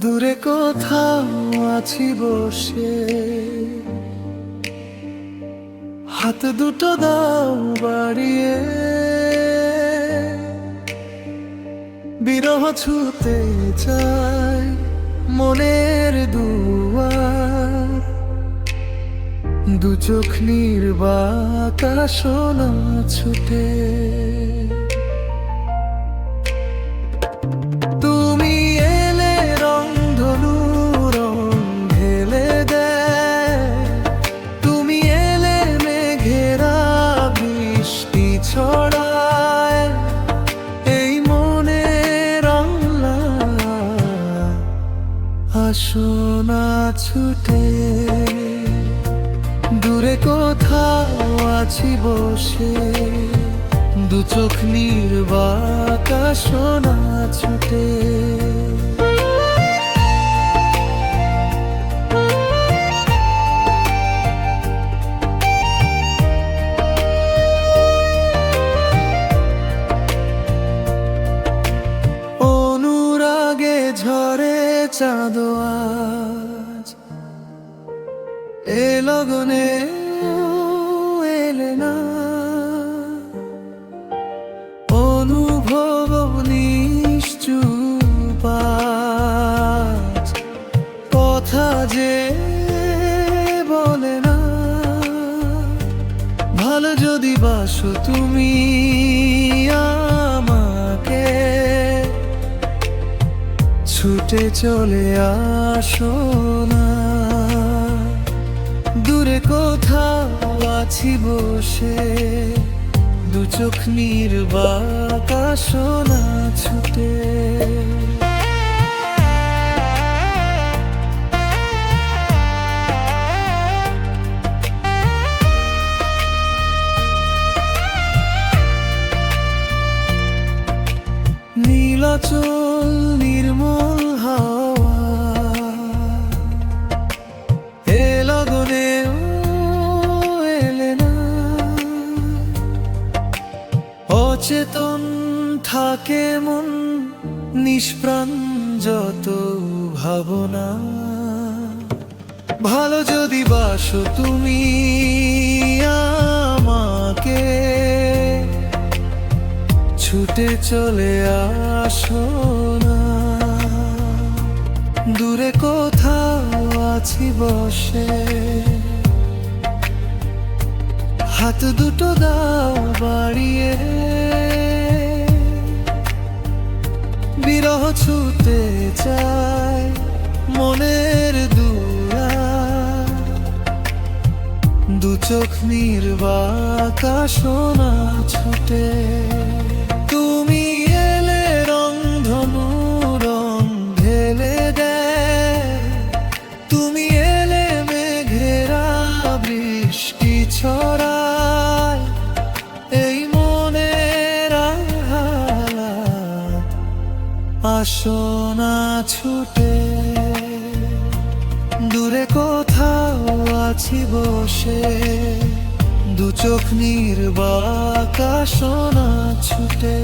দূরে কোথাও আছি বসে, হাত দুটো দাও বাড়িয়ে, বিরহ ছুতে চাই মনের দুয়ার, দু চোখ নির্বাক সোনা ছুটে। তুমি এলে রংধনু রং ঢেলে দেয়, তুমি এলে মেঘেরা বৃষ্টি ছড়ায়, এই মনের আল্লা আসোনা ছুটে। দূরে কোথাও আছি বসে, দু চোখ নির্বাক সোনা ছুটে। অনুরাগে ঝরে চাঁদ আজ, এ লগনে এলে না, অনুভব নিশ্চুপ আজ, কথা যে বলে না। ভালো যদি বাসো তুমি আমাকে, ছুটে চলে আসো না। দূরে কোথাও আছি বসে, দু চোখ নির্বাক সোনা ছুটে। নীলাচল নির্মল হাওয়া, এ লগনে এলে না, অচেতন থাকে মন নিষ্প্রাণ যত ভাবনা। ভালো যদি বাসো তুমি আমাকে, ছুটে চলে আসো না। দূরে কোথাও আছি বসে, হাত দুটো দাও বাড়িয়ে, বিরহ ছুতে চাই মনের দুয়ার, দু চোখ নির্বাক সোনা ছুটে। তুমি এলে রংধনু রং ঢেলে দেয়, তুমি এলে মেঘেরা বৃষ্টি ছড়ায়, এই মনের আহ্লাদ আসোনা ছুটে। দূরে কোথাও আছি বসে, দু চোখ নির্বাক সোনা ছুটে।